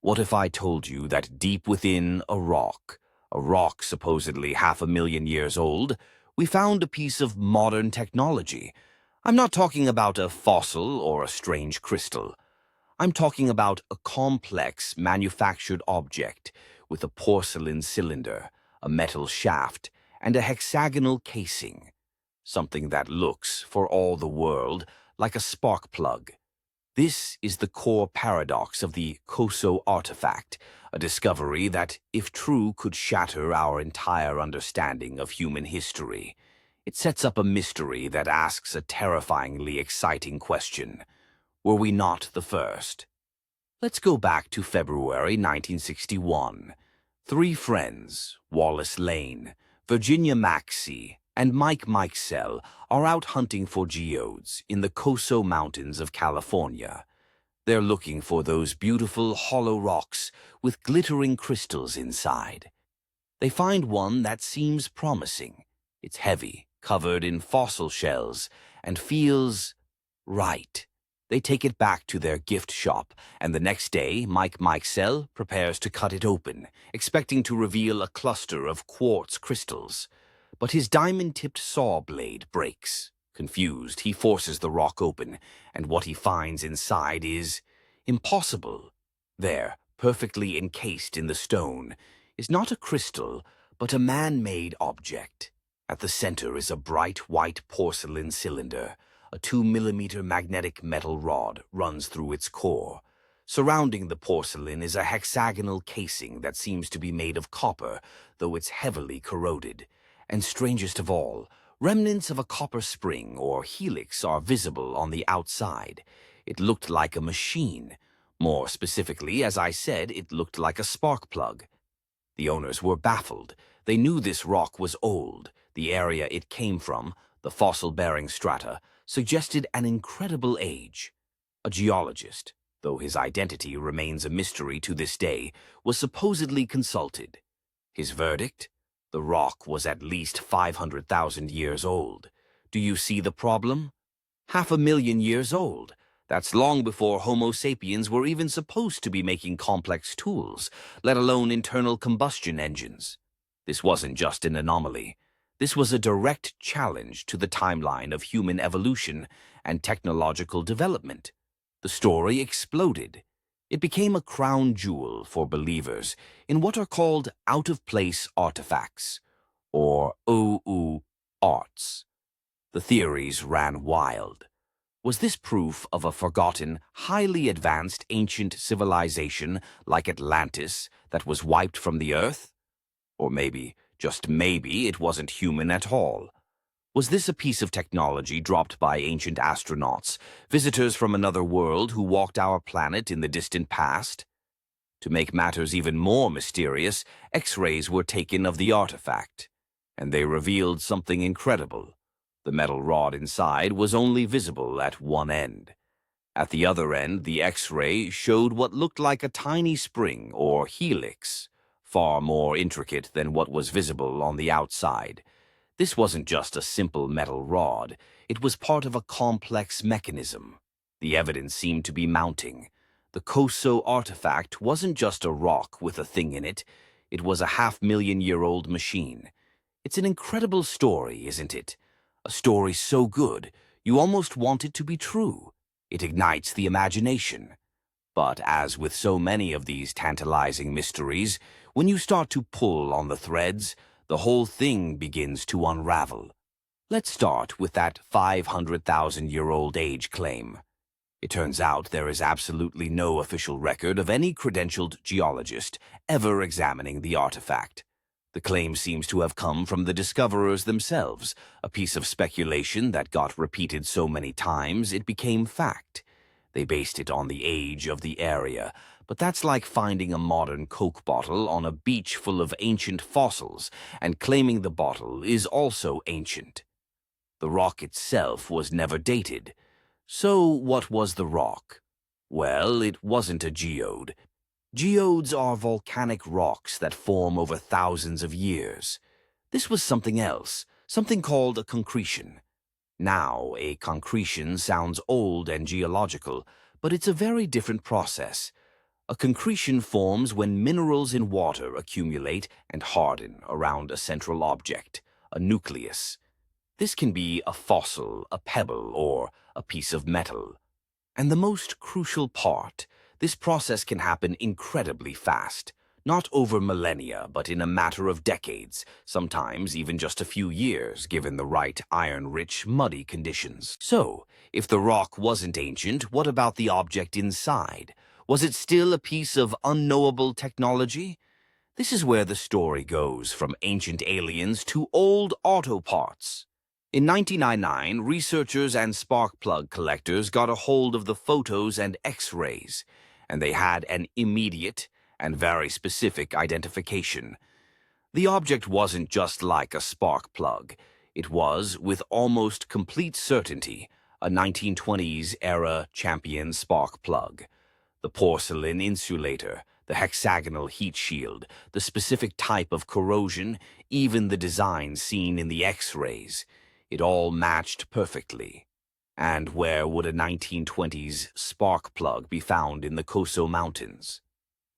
What if I told you that deep within a rock supposedly 500,000 years old, we found a piece of modern technology? I'm not talking about a fossil or a strange crystal. I'm talking about a complex manufactured object with a porcelain cylinder, a metal shaft, and a hexagonal casing. Something that looks, for all the world, like a spark plug. This is the core paradox of the Coso artifact, a discovery that, if true, could shatter our entire understanding of human history. It sets up a mystery that asks a terrifyingly exciting question. Were we not the first? Let's go back to February 1961. Three friends, Wallace Lane, Virginia Maxey, and Mike Mikesell, are out hunting for geodes in the Coso Mountains of California. They're looking for those beautiful hollow rocks with glittering crystals inside. They find one that seems promising. It's heavy, covered in fossil shells, and feels right. They take it back to their gift shop, and the next day, Mike Mikesell prepares to cut it open, expecting to reveal a cluster of quartz crystals. But his diamond-tipped saw blade breaks. Confused, he forces the rock open, and what he finds inside is impossible. There, perfectly encased in the stone, is not a crystal, but a man-made object. At the center is a bright white porcelain cylinder. A 2 mm magnetic metal rod runs through its core. Surrounding the porcelain is a hexagonal casing that seems to be made of copper, though it's heavily corroded. And strangest of all, remnants of a copper spring or helix are visible on the outside. It looked like a machine. More specifically, as I said, it looked like a spark plug. The owners were baffled. They knew this rock was old. The area it came from, the fossil-bearing strata, suggested an incredible age. A geologist, though his identity remains a mystery to this day, was supposedly consulted. His verdict? The rock was at least 500,000 years old. Do you see the problem? 500,000 years old. That's long before Homo sapiens were even supposed to be making complex tools, let alone internal combustion engines. This wasn't just an anomaly. This was a direct challenge to the timeline of human evolution and technological development. The story exploded. It became a crown jewel for believers in what are called out-of-place artifacts, or OU arts. The theories ran wild. Was this proof of a forgotten, highly advanced ancient civilization like Atlantis that was wiped from the earth? Or maybe, just maybe, it wasn't human at all. Was this a piece of technology dropped by ancient astronauts, visitors from another world who walked our planet in the distant past? To make matters even more mysterious, X-rays were taken of the artifact, and they revealed something incredible. The metal rod inside was only visible at one end. At the other end, the X-ray showed what looked like a tiny spring or helix, far more intricate than what was visible on the outside. This wasn't just a simple metal rod. It was part of a complex mechanism. The evidence seemed to be mounting. The Coso artifact wasn't just a rock with a thing in it. It was a 500,000-year-old machine. It's an incredible story, isn't it? A story so good, you almost want it to be true. It ignites the imagination. But as with so many of these tantalizing mysteries, when you start to pull on the threads, the whole thing begins to unravel. Let's start with that 500,000-year-old age claim. It turns out there is absolutely no official record of any credentialed geologist ever examining the artifact. The claim seems to have come from the discoverers themselves, a piece of speculation that got repeated so many times it became fact. They based it on the age of the area, but that's like finding a modern Coke bottle on a beach full of ancient fossils and claiming the bottle is also ancient. The rock itself was never dated. So what was the rock? Well, it wasn't a geode. Geodes are volcanic rocks that form over thousands of years. This was something else, something called a concretion. Now, a concretion sounds old and geological, but it's a very different process. A concretion forms when minerals in water accumulate and harden around a central object, a nucleus. This can be a fossil, a pebble, or a piece of metal. And the most crucial part, this process can happen incredibly fast, not over millennia, but in a matter of decades, sometimes even just a few years, given the right iron-rich, muddy conditions. So, if the rock wasn't ancient, what about the object inside? Was it still a piece of unknowable technology? This is where the story goes from ancient aliens to old auto parts. In 1999, researchers and spark plug collectors got a hold of the photos and X-rays, and they had an immediate and very specific identification. The object wasn't just like a spark plug. It was, with almost complete certainty, a 1920s-era champion spark plug. The porcelain insulator, the hexagonal heat shield, the specific type of corrosion, even the design seen in the X-rays. It all matched perfectly. And where would a 1920s spark plug be found in the Coso Mountains?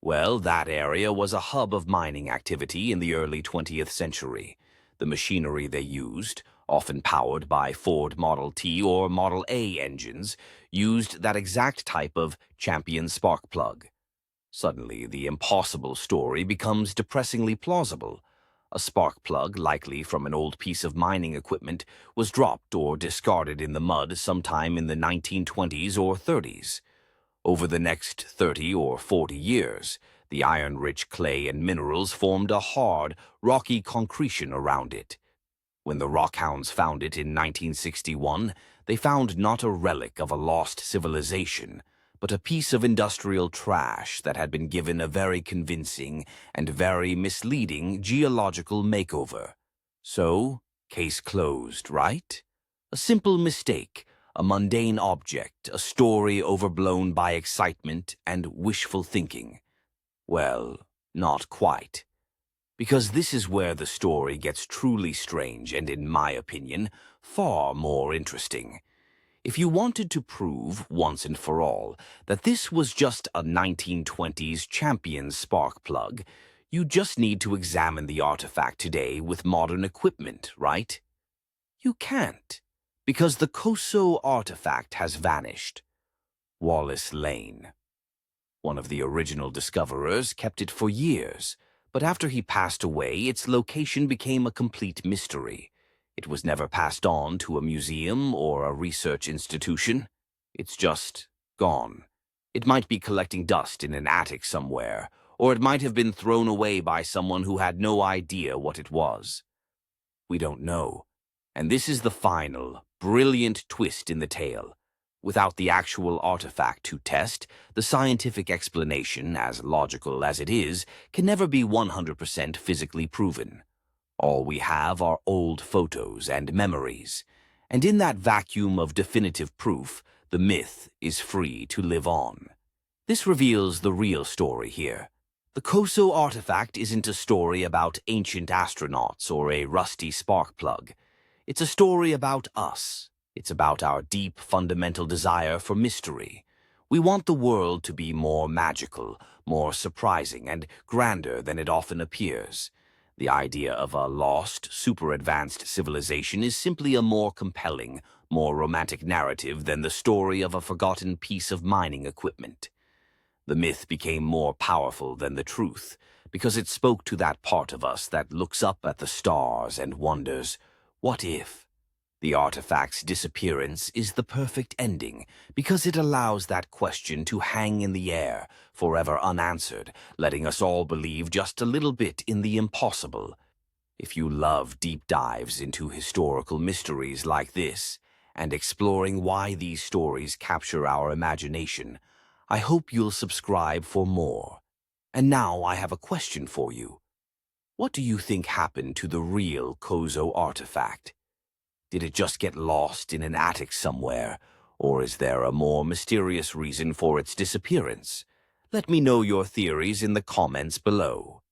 Well, that area was a hub of mining activity in the early 20th century. The machinery they used, often powered by Ford Model T or Model A engines, used that exact type of champion spark plug. Suddenly, the impossible story becomes depressingly plausible. A spark plug, likely from an old piece of mining equipment, was dropped or discarded in the mud sometime in the 1920s or 30s. Over the next 30 or 40 years, the iron-rich clay and minerals formed a hard, rocky concretion around it. When the rockhounds found it in 1961, they found not a relic of a lost civilization, but a piece of industrial trash that had been given a very convincing and very misleading geological makeover. So, case closed, right? A simple mistake, a mundane object, a story overblown by excitement and wishful thinking. Well, not quite. Because this is where the story gets truly strange and, in my opinion, far more interesting. If you wanted to prove, once and for all, that this was just a 1920s champion spark plug, you just need to examine the artifact today with modern equipment, right? You can't, because the Coso artifact has vanished. Wallace Lane. One of the original discoverers kept it for years, but after he passed away, its location became a complete mystery. It was never passed on to a museum or a research institution. It's just gone. It might be collecting dust in an attic somewhere, or it might have been thrown away by someone who had no idea what it was. We don't know. And this is the final, brilliant twist in the tale. Without the actual artifact to test, the scientific explanation, as logical as it is, can never be 100% physically proven. All we have are old photos and memories, and in that vacuum of definitive proof, the myth is free to live on. This reveals the real story here. The Coso artifact isn't a story about ancient astronauts or a rusty spark plug. It's a story about us. It's about our deep, fundamental desire for mystery. We want the world to be more magical, more surprising, and grander than it often appears. The idea of a lost, super-advanced civilization is simply a more compelling, more romantic narrative than the story of a forgotten piece of mining equipment. The myth became more powerful than the truth, because it spoke to that part of us that looks up at the stars and wonders, what if? The artifact's disappearance is the perfect ending, because it allows that question to hang in the air, forever unanswered, letting us all believe just a little bit in the impossible. If you love deep dives into historical mysteries like this, and exploring why these stories capture our imagination, I hope you'll subscribe for more. And now I have a question for you. What do you think happened to the real Coso artifact? Did it just get lost in an attic somewhere, or is there a more mysterious reason for its disappearance? Let me know your theories in the comments below.